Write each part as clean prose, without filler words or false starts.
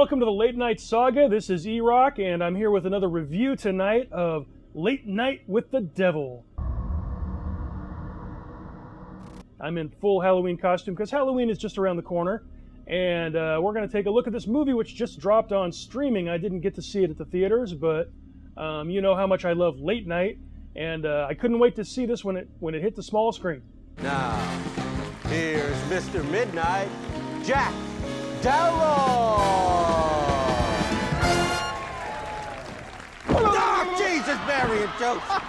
welcome to the Late Night Saga. This is E-Rock, and I'm here with another review tonight of Late Night with the Devil. I'm in full Halloween costume because Halloween is just around the corner, and we're going to take a look at this movie which just dropped on streaming. I didn't get to see it at the theaters, but you know how much I love late night, and I couldn't wait to see this when it hit the small screen. Now, here's Mr. Midnight, Jack Delroy! Oh, Jesus, Mary and Joseph!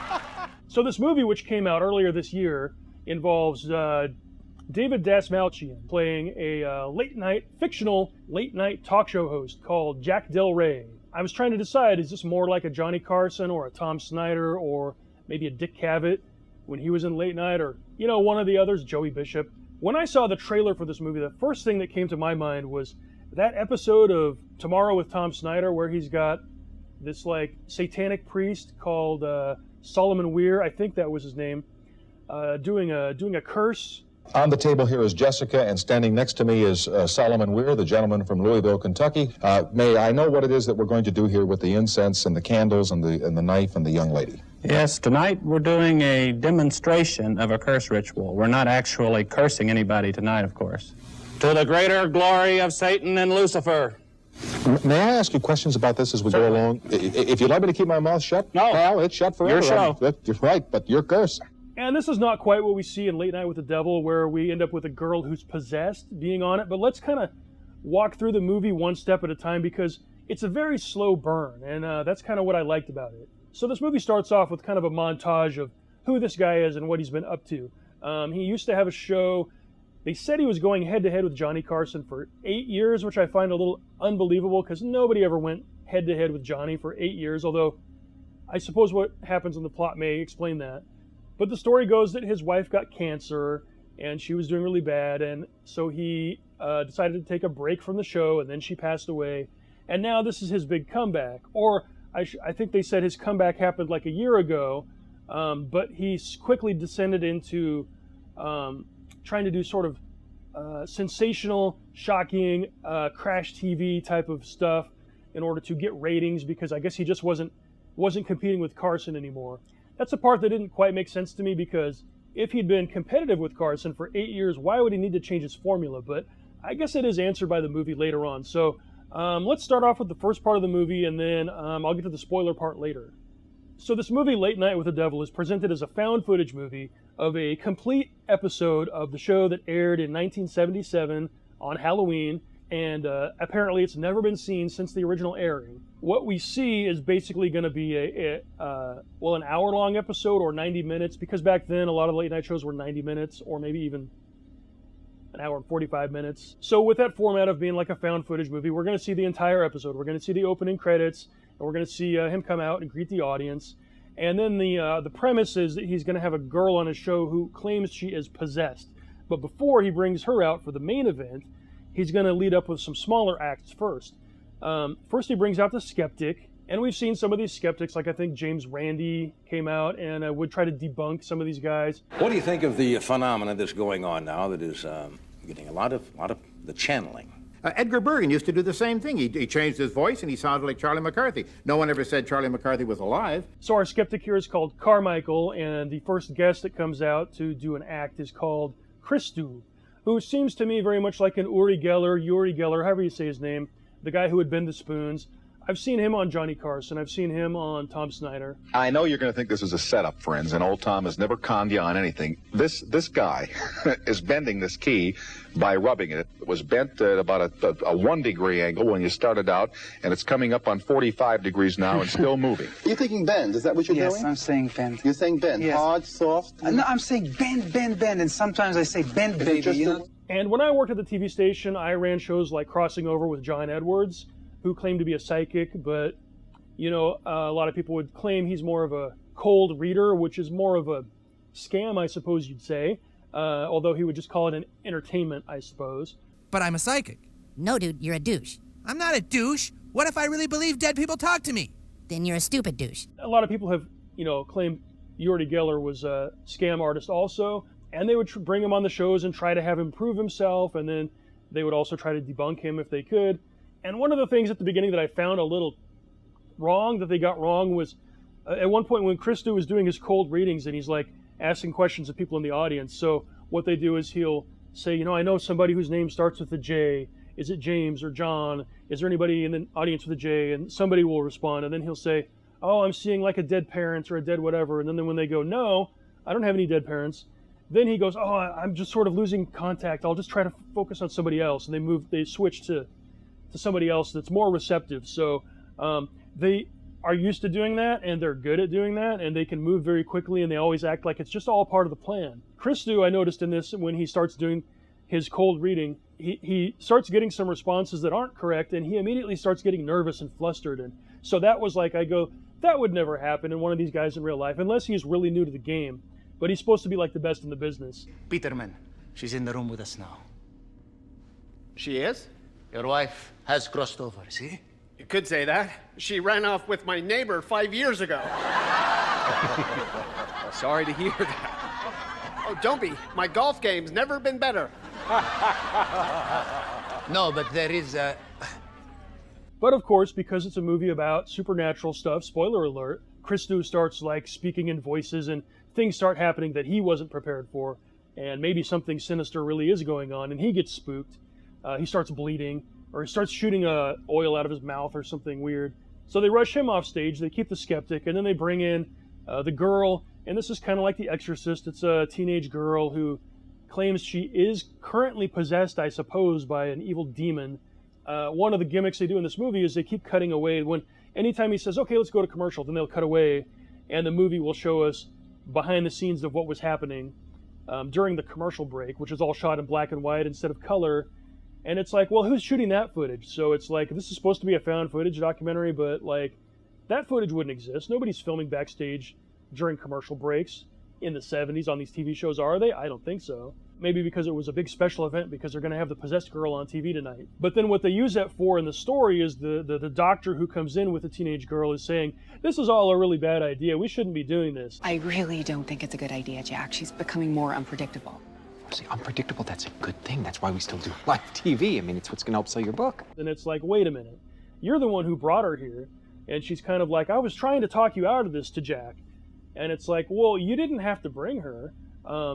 So this movie, which came out earlier this year, involves David Dastmalchian playing a fictional late-night talk show host called Jack Del Rey. I was trying to decide, is this more like a Johnny Carson or a Tom Snyder or maybe a Dick Cavett when he was in late night, or, you know, one of the others, Joey Bishop. When I saw the trailer for this movie, the first thing that came to my mind was that episode of Tomorrow with Tom Snyder where he's got this, like, satanic priest called Solomon Weir, I think that was his name, doing a curse. On the table here is Jessica, and standing next to me is Solomon Weir, the gentleman from Louisville, Kentucky. May I know what it is that we're going to do here with the incense and the candles and the knife and the young lady? Yes, tonight we're doing a demonstration of a curse ritual. We're not actually cursing anybody tonight, of course. To the greater glory of Satan and Lucifer. May I ask you questions about this as we go along? If you'd like me to keep my mouth shut, no. Well, it's shut forever. Your show. You're right, but your curse. And this is not quite what we see in Late Night with the Devil, where we end up with a girl who's possessed being on it, but let's kind of walk through the movie one step at a time because it's a very slow burn, and that's kind of what I liked about it. So this movie starts off with kind of a montage of who this guy is and what he's been up to. He used to have a show. They said he was going head-to-head with Johnny Carson for 8 years, which I find a little unbelievable because nobody ever went head-to-head with Johnny for 8 years, although I suppose what happens in the plot may explain that. But the story goes that his wife got cancer, and she was doing really bad, and so he decided to take a break from the show, and then she passed away. And now this is his big comeback. Or I think they said his comeback happened like a year ago, but he's quickly descended into trying to do sort of sensational, shocking, crash TV type of stuff in order to get ratings, because I guess he just wasn't competing with Carson anymore. That's the part that didn't quite make sense to me, because if he'd been competitive with Carson for 8 years, why would he need to change his formula? But I guess it is answered by the movie later on. So let's start off with the first part of the movie, and then I'll get to the spoiler part later. So this movie, Late Night with the Devil, is presented as a found footage movie of a complete episode of the show that aired in 1977 on Halloween, and apparently it's never been seen since the original airing. What we see is basically going to be an hour-long episode or 90 minutes, because back then a lot of late night shows were 90 minutes or maybe even an hour and 45 minutes. So with that format of being like a found footage movie, we're going to see the entire episode. We're going to see the opening credits, and we're going to see him come out and greet the audience. And then the premise is that he's going to have a girl on his show who claims she is possessed. But before he brings her out for the main event, he's going to lead up with some smaller acts first. First, he brings out the skeptic, and we've seen some of these skeptics, like I think James Randi came out and would try to debunk some of these guys. What do you think of the phenomena that's going on now that is getting a lot of the channeling? Edgar Bergen used to do the same thing. He changed his voice and he sounded like Charlie McCarthy. No one ever said Charlie McCarthy was alive. So our skeptic here is called Carmichael, and the first guest that comes out to do an act is called Christu, who seems to me very much like an Uri Geller, however you say his name, the guy who would bend the spoons. I've seen him on Johnny Carson. I've seen him on Tom Snyder. I know you're going to think this is a setup, friends, and old Tom has never conned you on anything. This guy is bending this key by rubbing it. It was bent at about a 1 degree angle when you started out, and it's coming up on 45 degrees now and still moving. You're thinking bend, is that what you're doing? Yes, I'm saying bend. You're saying bend, yes. Hard, soft? No, I'm saying bend, and sometimes I say bend, baby, you know? And when I worked at the TV station, I ran shows like Crossing Over with John Edwards, who claimed to be a psychic, but, you know, a lot of people would claim he's more of a cold reader, which is more of a scam, I suppose you'd say, although he would just call it an entertainment, I suppose. But I'm a psychic. No, dude, you're a douche. I'm not a douche. What if I really believe dead people talk to me? Then you're a stupid douche. A lot of people have, you know, claimed Uri Geller was a scam artist also, and they would bring him on the shows and try to have him prove himself, and then they would also try to debunk him if they could. And one of the things at the beginning that I found a little wrong, that they got wrong, was at one point when Christo was doing his cold readings and he's like asking questions of people in the audience. So what they do is he'll say, I know somebody whose name starts with a J. Is it James or John? Is there anybody in the audience with a J? And somebody will respond. And then he'll say, oh, I'm seeing like a dead parent or a dead whatever. And then when they go, no, I don't have any dead parents. Then he goes, oh, I'm just sort of losing contact. I'll just try to focus on somebody else. And they switch to somebody else that's more receptive. So they are used to doing that, and they're good at doing that, and they can move very quickly, and they always act like it's just all part of the plan. Christo, I noticed in this, when he starts doing his cold reading, he starts getting some responses that aren't correct, and he immediately starts getting nervous and flustered. And so that was like, I go, that would never happen in one of these guys in real life, unless he's really new to the game. But he's supposed to be like the best in the business. Peterman, she's in the room with us now. She is? Your wife has crossed over, see? You could say that. She ran off with my neighbor 5 years ago. Sorry to hear that. Oh, don't be. My golf game's never been better. No, but there is a... But of course, because it's a movie about supernatural stuff, spoiler alert, Christo starts like speaking in voices and things start happening that he wasn't prepared for. And maybe something sinister really is going on, and he gets spooked. He starts bleeding, or he starts shooting oil out of his mouth or something weird. So they rush him off stage, they keep the skeptic, and then they bring in the girl, and this is kind of like The Exorcist. It's a teenage girl who claims she is currently possessed, I suppose, by an evil demon. One of the gimmicks they do in this movie is they keep cutting away. Anytime he says, okay, let's go to commercial, then they'll cut away, and the movie will show us behind the scenes of what was happening during the commercial break, which is all shot in black and white instead of color. And it's like, well, who's shooting that footage? So it's like, this is supposed to be a found footage documentary, but like, that footage wouldn't exist. Nobody's filming backstage during commercial breaks in the 70s on these TV shows, are they? I don't think so. Maybe because it was a big special event because they're going to have the possessed girl on TV tonight. But then what they use that for in the story is the doctor who comes in with the teenage girl is saying, this is all a really bad idea. We shouldn't be doing this. I really don't think it's a good idea, Jack. She's becoming more unpredictable. See, unpredictable, that's a good thing. That's why we still do live TV. I mean, it's what's going to help sell your book. And it's like, wait a minute. You're the one who brought her here. And she's kind of like, I was trying to talk you out of this to Jack. And it's like, well, you didn't have to bring her.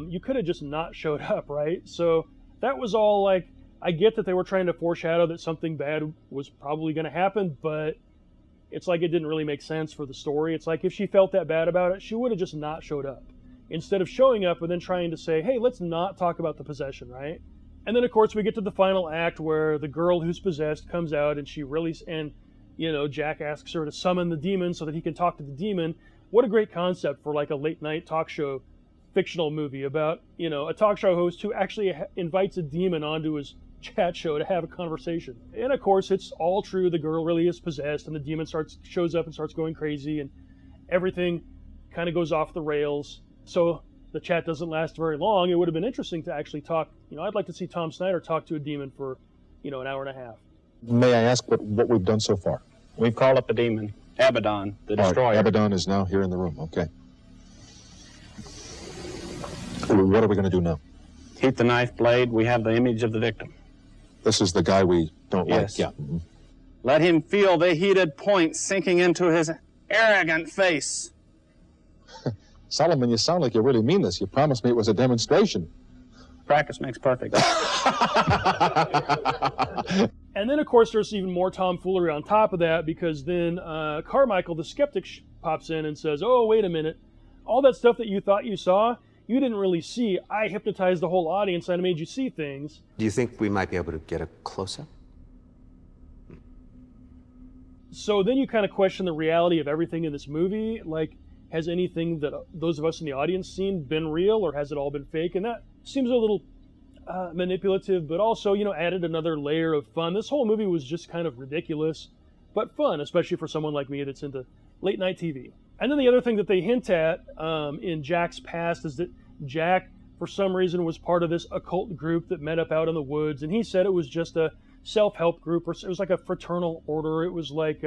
You could have just not showed up, right? So that was all like, I get that they were trying to foreshadow that something bad was probably going to happen, but it's like it didn't really make sense for the story. It's like if she felt that bad about it, she would have just not showed up. Instead of showing up and then trying to say, hey, let's not talk about the possession, right? And then, of course, we get to the final act where the girl who's possessed comes out and Jack asks her to summon the demon so that he can talk to the demon. What a great concept for like a late night talk show fictional movie about, a talk show host who actually invites a demon onto his chat show to have a conversation. And of course, it's all true. The girl really is possessed and the demon shows up and starts going crazy and everything kind of goes off the rails. So the chat doesn't last very long. It would have been interesting to actually talk. I'd like to see Tom Snyder talk to a demon for, an hour and a half. May I ask what we've done so far? We've called up the demon, Abaddon, the destroyer. Abaddon is now here in the room, okay. What are we going to do now? Keep the knife blade. We have the image of the victim. This is the guy we don't Yes. like? Yeah. Mm-hmm. Let him feel the heated point sinking into his arrogant face. Solomon, you sound like you really mean this. You promised me it was a demonstration. Practice makes perfect. And then, of course, there's even more tomfoolery on top of that because then Carmichael, the skeptic, pops in and says, oh, wait a minute. All that stuff that you thought you saw, you didn't really see. I hypnotized the whole audience and I made you see things. Do you think we might be able to get a close-up? So then you kind of question the reality of everything in this movie. Like, has anything that those of us in the audience seen been real, or has it all been fake? And that seems a little manipulative, but also, added another layer of fun. This whole movie was just kind of ridiculous, but fun, especially for someone like me that's into late night TV. And then the other thing that they hint at in Jack's past is that Jack, for some reason, was part of this occult group that met up out in the woods, and he said it was just a self-help group, or it was like a fraternal order. It was like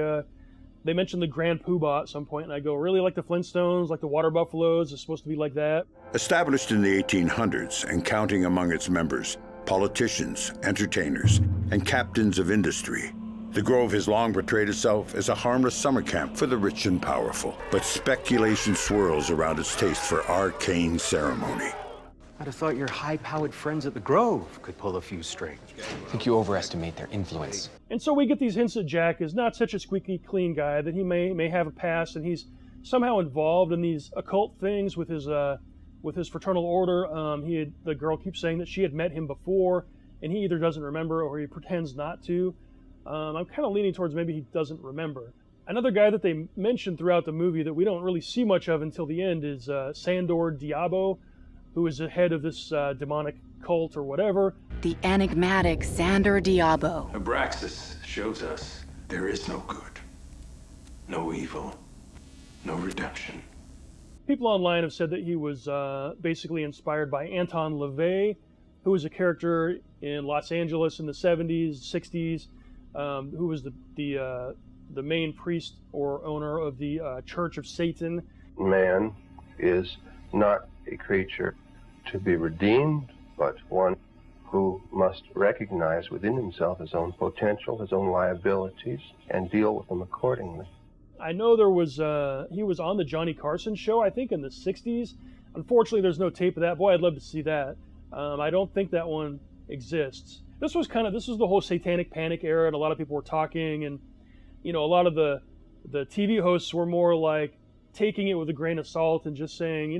they mentioned the Grand Poobah at some point, and I go, really, like the Flintstones, like the Water Buffaloes, it's supposed to be like that? Established in the 1800s and counting among its members politicians, entertainers, and captains of industry, The Grove has long portrayed itself as a harmless summer camp for the rich and powerful, but speculation swirls around its taste for arcane ceremony. I'd have thought your high-powered friends at the Grove could pull a few strings. I think you overestimate their influence. And so we get these hints that Jack is not such a squeaky clean guy, that he may have a past, and he's somehow involved in these occult things with his fraternal order. The girl keeps saying that she had met him before, and he either doesn't remember or he pretends not to. I'm kind of leaning towards maybe he doesn't remember. Another guy that they mentioned throughout the movie that we don't really see much of until the end is Sandor Diabo, who is the head of this demonic cult or whatever. The enigmatic Sandor Diabo. Abraxas shows us there is no good, no evil, no redemption. People online have said that he was basically inspired by Anton LaVey, who was a character in Los Angeles in the 70s, 60s, who was the main priest or owner of the Church of Satan. Man is not a creature to be redeemed, but one who must recognize within himself his own potential, his own liabilities, and deal with them accordingly. I know he was on the Johnny Carson show, I think in the 60s. Unfortunately, there's no tape of that. Boy, I'd love to see that. I don't think that one exists. This was the whole satanic panic era, and a lot of people were talking, and a lot of the TV hosts were more like taking it with a grain of salt and just saying,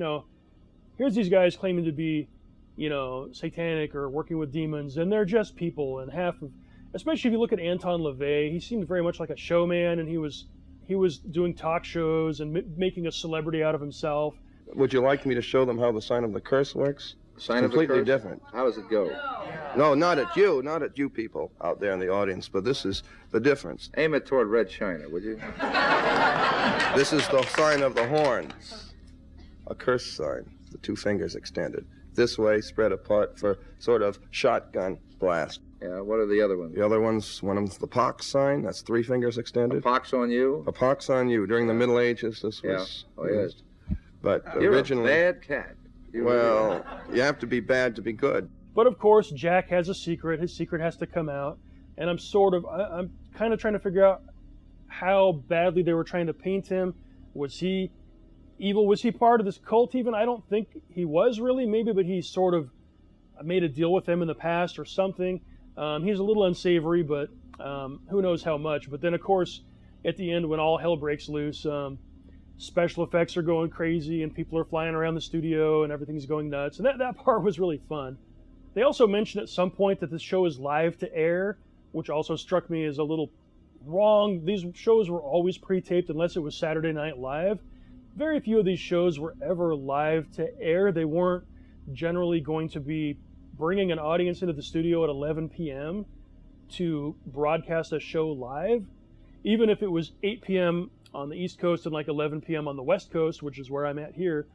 here's these guys claiming to be, satanic or working with demons, and they're just people. And especially if you look at Anton LaVey, he seemed very much like a showman, and he was doing talk shows and making a celebrity out of himself. Would you like me to show them how the sign of the curse works? Sign completely of the curse? different. How does it go? No, not at you people out there in the audience, but this is the difference. Aim it toward Red China, would you? This is the sign of the horns, a curse sign, the two fingers extended. This way, spread apart for sort of shotgun blast. Yeah, what are the other ones? The other one's one of the pox sign, that's 3 fingers extended. A pox on you? A pox on you. During the Middle Ages, this was... Yeah, oh yes. But You're originally... a bad cat. Well, you have to be bad to be good. But of course, Jack has a secret. His secret has to come out. And I'm kind of trying to figure out how badly they were trying to paint him. Was he evil? Was he part of this cult even? I don't think he was really, maybe, but he sort of made a deal with them in the past or something. He's a little unsavory, but who knows how much. But then, of course, at the end, when all hell breaks loose, special effects are going crazy and people are flying around the studio and everything's going nuts. And that part was really fun. They also mentioned at some point that this show is live to air, which also struck me as a little wrong. These shows were always pre-taped unless it was Saturday Night Live. Very few of these shows were ever live to air. They weren't generally going to be bringing an audience into the studio at 11 p.m. to broadcast a show live. Even if it was 8 p.m. on the East Coast and like 11 p.m. on the West Coast, which is where I'm at here,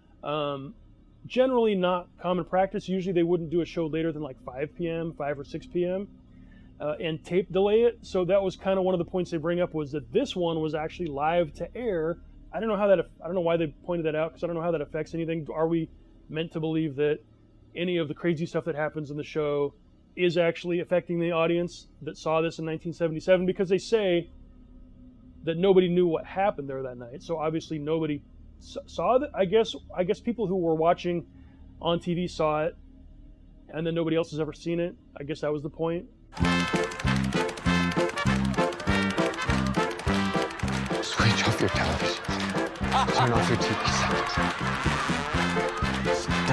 generally not common practice. Usually they wouldn't do a show later than like 5 p.m., 5 or 6 p.m., and tape delay it. So that was kind of one of the points they bring up, was that this one was actually live to air. I don't know why they pointed that out, because I don't know how that affects anything. Are we meant to believe that any of the crazy stuff that happens in the show is actually affecting the audience that saw this in 1977? Because they say that nobody knew what happened there that night. So obviously nobody saw it. I guess people who were watching on TV saw it, and then nobody else has ever seen it. I guess that was the point. Switch off your television. Turn off your TV set. Stop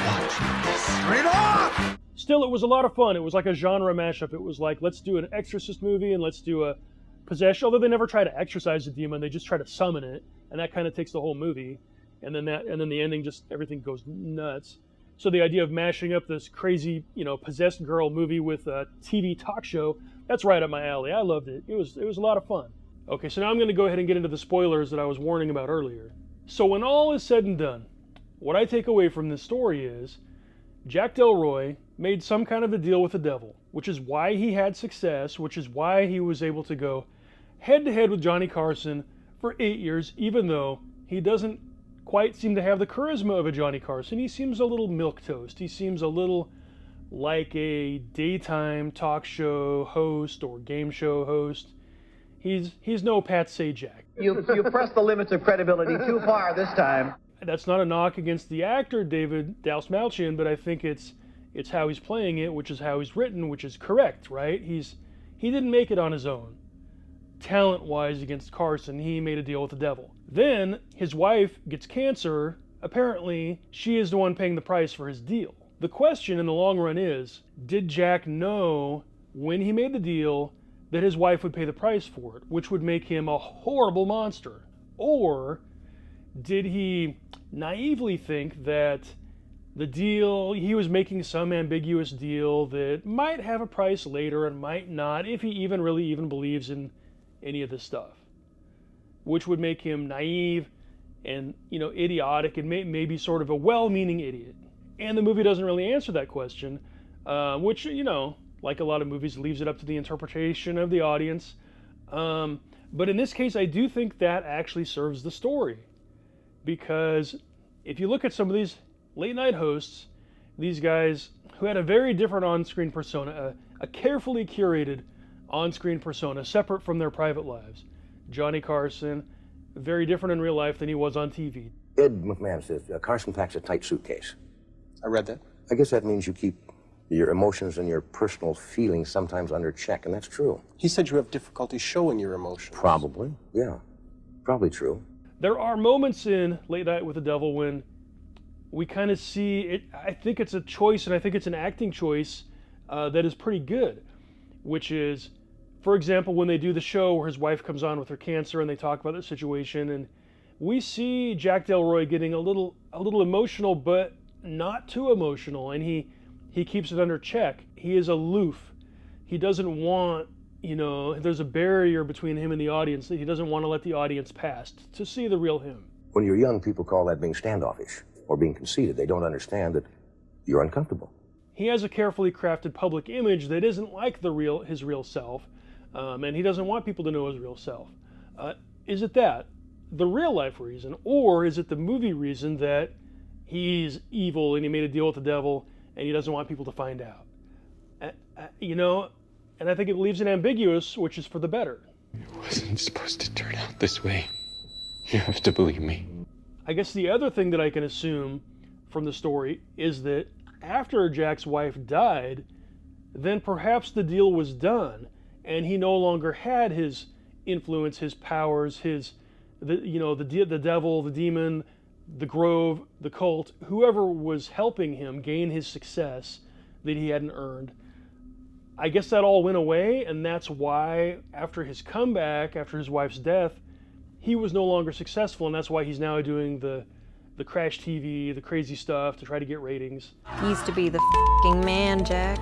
watching this. Turn it off! Still, it was a lot of fun. It was like a genre mashup. It was like, let's do an Exorcist movie and let's do a possession. Although they never try to exorcise the demon, they just try to summon it, and that kind of takes the whole movie. And then the ending, just everything goes nuts. So the idea of mashing up this crazy, possessed girl movie with a TV talk show, that's right up my alley. I loved it. It was a lot of fun. Okay, so now I'm going to go ahead and get into the spoilers that I was warning about earlier. So when all is said and done, what I take away from this story is Jack Delroy made some kind of a deal with the devil, which is why he had success, which is why he was able to go head-to-head with Johnny Carson for 8 years, even though he doesn't quite seem to have the charisma of a Johnny Carson. He seems a little milquetoast. He seems a little like a daytime talk show host or game show host. He's no Pat Sajak. You pressed the limits of credibility too far this time. That's not a knock against the actor, David Dalsmalchian, but I think it's how he's playing it, which is how he's written, which is correct, right? He didn't make it on his own. Talent-wise against Carson, he made a deal with the devil. Then his wife gets cancer. Apparently, she is the one paying the price for his deal. The question in the long run is, did Jack know when he made the deal that his wife would pay the price for it, which would make him a horrible monster? Or did he naively think that the deal, he was making some ambiguous deal that might have a price later and might not, if he really believes in any of this stuff, which would make him naive and, idiotic and maybe sort of a well-meaning idiot. And the movie doesn't really answer that question, which, like a lot of movies, leaves it up to the interpretation of the audience. But in this case, I do think that actually serves the story. Because if you look at some of these late-night hosts, these guys who had a very different on-screen persona, a carefully curated on-screen persona, separate from their private lives. Johnny Carson, very different in real life than he was on TV. Ed McMahon says Carson packs a tight suitcase. I read that. I guess that means you keep your emotions and your personal feelings sometimes under check, and that's true. He said you have difficulty showing your emotions. Probably, yeah. Probably true. There are moments in Late Night with the Devil when we kind of see it. I think it's a choice, and I think it's an acting choice that is pretty good, which is, for example, when they do the show where his wife comes on with her cancer and they talk about their situation, and we see Jack Delroy getting a little emotional, but not too emotional, and he keeps it under check. He is aloof. He doesn't want, there's a barrier between him and the audience that he doesn't want to let the audience past to see the real him. When you're young, people call that being standoffish or being conceited. They don't understand that you're uncomfortable. He has a carefully crafted public image that isn't like his real self, and he doesn't want people to know his real self. Is it that, the real life reason, or is it the movie reason that he's evil and he made a deal with the devil and he doesn't want people to find out? And I think it leaves it ambiguous, which is for the better. It wasn't supposed to turn out this way. You have to believe me. I guess the other thing that I can assume from the story is that after Jack's wife died, then perhaps the deal was done and he no longer had his influence, his powers, the devil, the demon, the grove, the cult, whoever was helping him gain his success that he hadn't earned. I guess that all went away, and that's why after his comeback, after his wife's death, he was no longer successful, and that's why he's now doing the crash TV, the crazy stuff to try to get ratings. You used to be the f***ing man, Jack.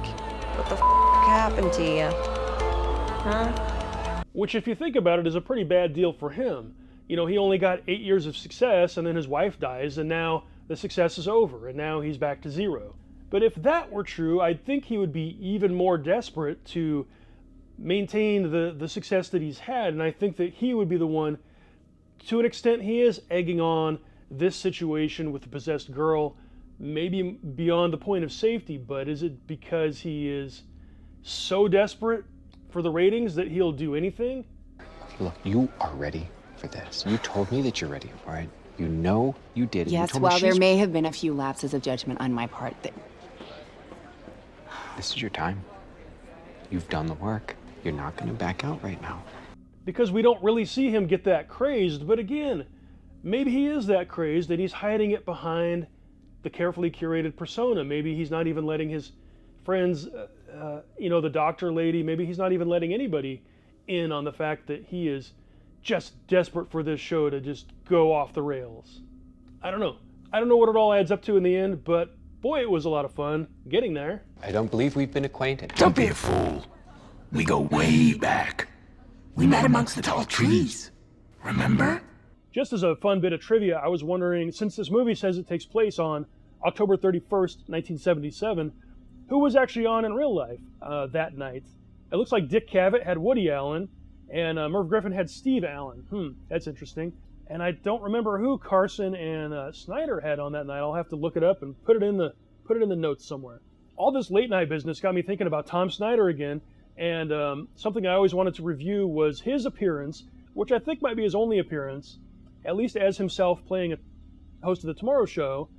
What the f*** happened to you? Huh? Which, if you think about it, is a pretty bad deal for him. He only got 8 years of success, and then his wife dies, and now the success is over, and now he's back to zero. But if that were true, I think he would be even more desperate to maintain the success that he's had, and I think that he would be the one, to an extent, he is egging on this situation with the possessed girl, maybe beyond the point of safety, but is it because he is so desperate for the ratings that he'll do anything? Look, you are ready for this. You told me that you're ready, all right? You know you did. Yes, while there may have been a few lapses of judgment on my part, this is your time. You've done the work. You're not going to back out right now. Because we don't really see him get that crazed, but again, maybe he is that crazed and he's hiding it behind the carefully curated persona. Maybe he's not even letting his friends, the doctor lady, maybe he's not even letting anybody in on the fact that he is just desperate for this show to just go off the rails. I don't know. I don't know what it all adds up to in the end, but boy, it was a lot of fun getting there. I don't believe we've been acquainted. Don't be a fool. We go way back. We met amongst the tall trees. Remember? Just as a fun bit of trivia, I was wondering, since this movie says it takes place on October 31st, 1977, who was actually on in real life that night? It looks like Dick Cavett had Woody Allen, and Merv Griffin had Steve Allen. That's interesting. And I don't remember who Carson and Snyder had on that night. I'll have to look it up and put it in the notes somewhere. all this late night business got me thinking about Tom Snyder again, and something I always wanted to review was his appearance, which I think might be his only appearance, at least as himself playing a host of The Tomorrow Show,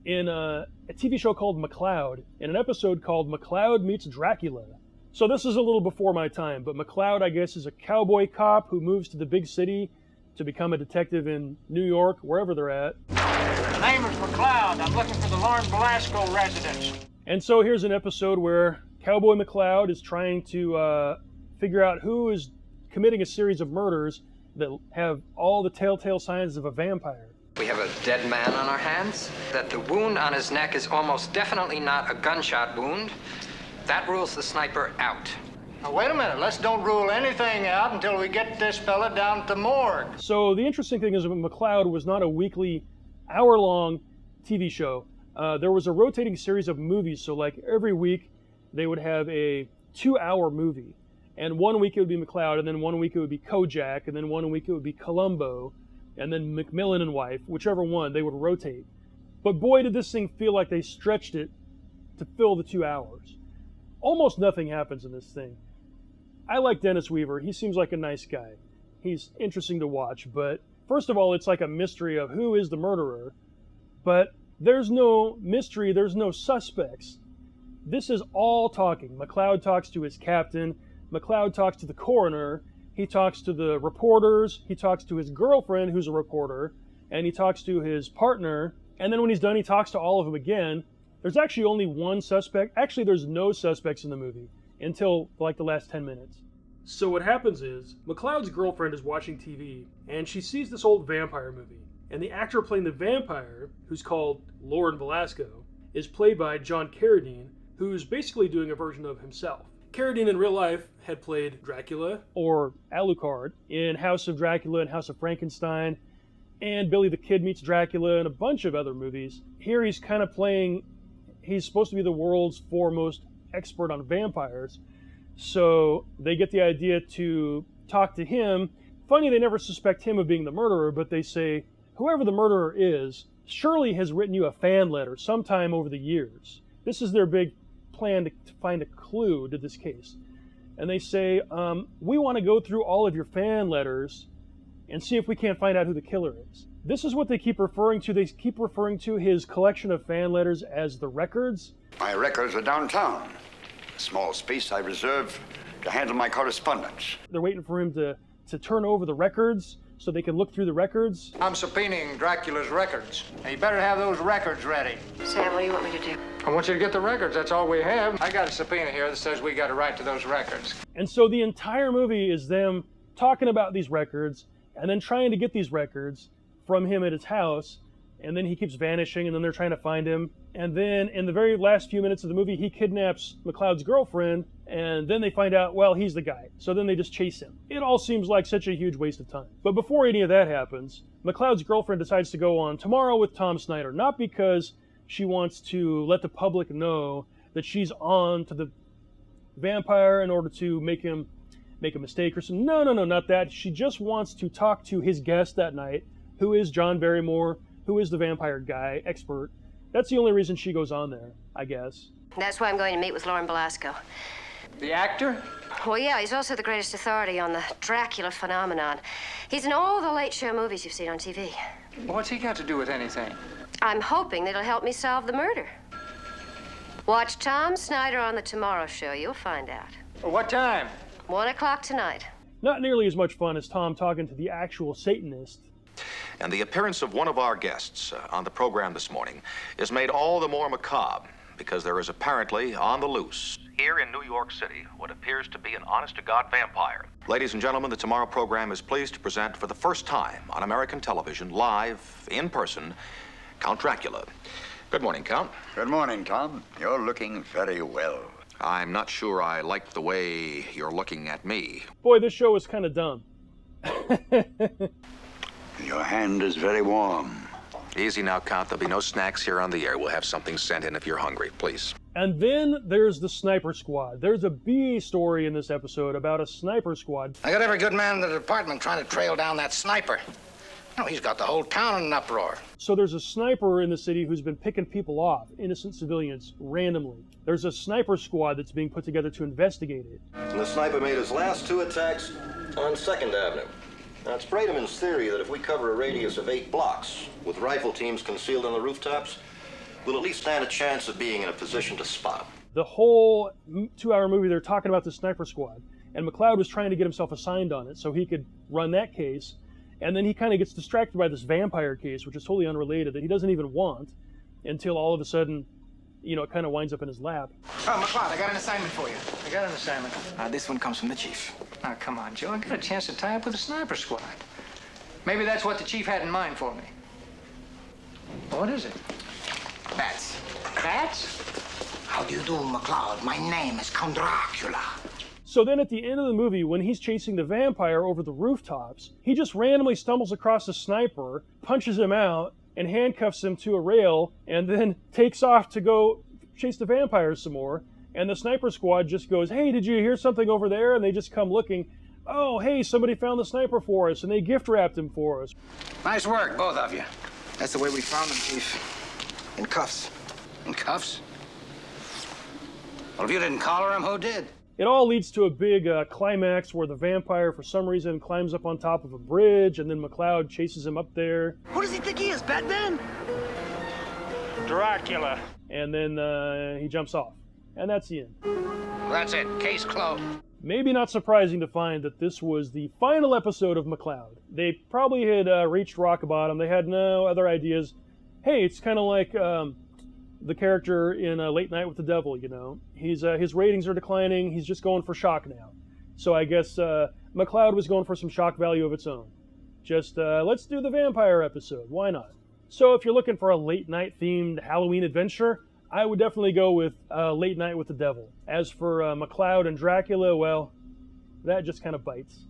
in a TV show called McCloud, in an episode called McCloud Meets Dracula. So this is a little before my time, but McCloud, I guess, is a cowboy cop who moves to the big city to become a detective in New York, wherever they're at. The name is McCloud. I'm looking for the Lauren Belasco residence. And so here's an episode where Cowboy McCloud is trying to figure out who is committing a series of murders that have all the telltale signs of a vampire. We have a dead man on our hands, that the wound on his neck is almost definitely not a gunshot wound. That rules the sniper out. Now, wait a minute. Let's don't rule anything out until we get this fella down at the morgue. So the interesting thing is that McCloud was not a weekly, hour-long TV show. There was a rotating series of movies, so like every week they would have a 2-hour movie. And 1 week it would be McCloud, and then 1 week it would be Kojak, and then 1 week it would be Columbo, and then McMillan and Wife, whichever one, they would rotate. But boy, did this thing feel like they stretched it to fill the 2 hours. Almost nothing happens in this thing. I like Dennis Weaver. He seems like a nice guy. He's interesting to watch, but first of all, it's like a mystery of who is the murderer, but there's no mystery, there's no suspects. This is all talking. McCloud talks to his captain, McCloud talks to the coroner, he talks to the reporters, he talks to his girlfriend who's a reporter, and he talks to his partner, and then when he's done, he talks to all of them again. There's actually only one suspect. Actually, there's no suspects in the movie until like the last 10 minutes. So what happens is, McCloud's girlfriend is watching TV, and she sees this old vampire movie, and the actor playing the vampire, who's called Lauren Belasco, is played by John Carradine, who's basically doing a version of himself. Carradine in real life had played Dracula, or Alucard, in House of Dracula and House of Frankenstein, and Billy the Kid Meets Dracula, and a bunch of other movies. Here he's kind of playing, he's supposed to be the world's foremost expert on vampires, so they get the idea to talk to him. Funny, they never suspect him of being the murderer, but they say, whoever the murderer is, surely has written you a fan letter sometime over the years. This is their big plan to find a clue to this case. And they say, we want to go through all of your fan letters and see if we can't find out who the killer is. This is what they keep referring to. They keep referring to his collection of fan letters as the records. My records are downtown. A small space I reserve to handle my correspondence. They're waiting for him to turn over the records so they can look through the records. I'm subpoenaing Dracula's records. Now, you better have those records ready. Sam, what do you want me to do? I want you to get the records. That's all we have. I got a subpoena here that says we got a right to those records. And so the entire movie is them talking about these records and then trying to get these records from him at his house, and then he keeps vanishing, and then they're trying to find him. And then in the very last few minutes of the movie, he kidnaps McCloud's girlfriend, and then they find out, well, he's the guy. So then they just chase him. It all seems like such a huge waste of time. But before any of that happens, McCloud's girlfriend decides to go on Tomorrow with Tom Snyder, not because she wants to let the public know that she's on to the vampire in order to make him make a mistake or something. No, not that. She just wants to talk to his guest that night, who is John Barrymore, who is the vampire guy, expert. That's the only reason she goes on there, I guess. That's why I'm going to meet with Lauren Belasco. The actor? Well, yeah, he's also the greatest authority on the Dracula phenomenon. He's in all the late show movies you've seen on TV. What's he got to do with anything? I'm hoping that it'll help me solve the murder. Watch Tom Snyder on The Tomorrow Show. You'll find out. What time? 1 o'clock tonight. Not nearly as much fun as Tom talking to the actual Satanist. And the appearance of one of our guests on the program this morning is made all the more macabre because there is apparently on the loose here in New York City what appears to be an honest-to-God vampire. Ladies and gentlemen, the Tomorrow program is pleased to present for the first time on American television, live, in person, Count Dracula. Good morning, Count. Good morning, Tom. You're looking very well. I'm not sure I like the way you're looking at me. Boy, this show is kind of dumb. Your hand is very warm. Easy now, Count. There'll be no snacks here on the air. We'll have something sent in if you're hungry, please. And then there's the Sniper Squad. There's a B story in this episode about a sniper squad. I got every good man in the department trying to trail down that sniper. Oh, he's got the whole town in an uproar. So there's a sniper in the city who's been picking people off, innocent civilians, randomly. There's a sniper squad that's being put together to investigate it. And the sniper made his last 2 attacks on 2nd Avenue. Now, it's Brademan's theory that if we cover a radius of 8 blocks with rifle teams concealed on the rooftops, we'll at least stand a chance of being in a position to spot him. The whole 2-hour movie, they're talking about the sniper squad, and McCloud was trying to get himself assigned on it so he could run that case. And then he kind of gets distracted by this vampire case, which is totally unrelated, that he doesn't even want, until all of a sudden, you know, it kind of winds up in his lap. Oh, McCloud, I got an assignment for you. I got an assignment. This one comes from the chief. Now, come on, Joe. I got a chance to tie up with a sniper squad. Maybe that's what the chief had in mind for me. What is it? Bats. Bats? How do you do, McCloud? My name is Count Dracula. So then at the end of the movie, when he's chasing the vampire over the rooftops, he just randomly stumbles across a sniper, punches him out, and handcuffs him to a rail, and then takes off to go chase the vampires some more. And the sniper squad just goes, "Hey, did you hear something over there?" And they just come looking. "Oh, hey, somebody found the sniper for us," and they gift wrapped him for us. Nice work, both of you. That's the way we found him, Chief. In cuffs. In cuffs? Well, if you didn't collar him, who did? It all leads to a big climax where the vampire, for some reason, climbs up on top of a bridge, and then McCloud chases him up there. Who does he think he is, Batman? Dracula. And then he jumps off. And that's the end. That's it. Case closed. Maybe not surprising to find that this was the final episode of McCloud. They probably had reached rock bottom. They had no other ideas. Hey, it's kind of like the character in Late Night with the Devil, you know. His ratings are declining. He's just going for shock now. So I guess McCloud was going for some shock value of its own. Just, let's do the vampire episode. Why not? So if you're looking for a late night themed Halloween adventure, I would definitely go with Late Night with the Devil. As for McCloud and Dracula, well, that just kind of bites.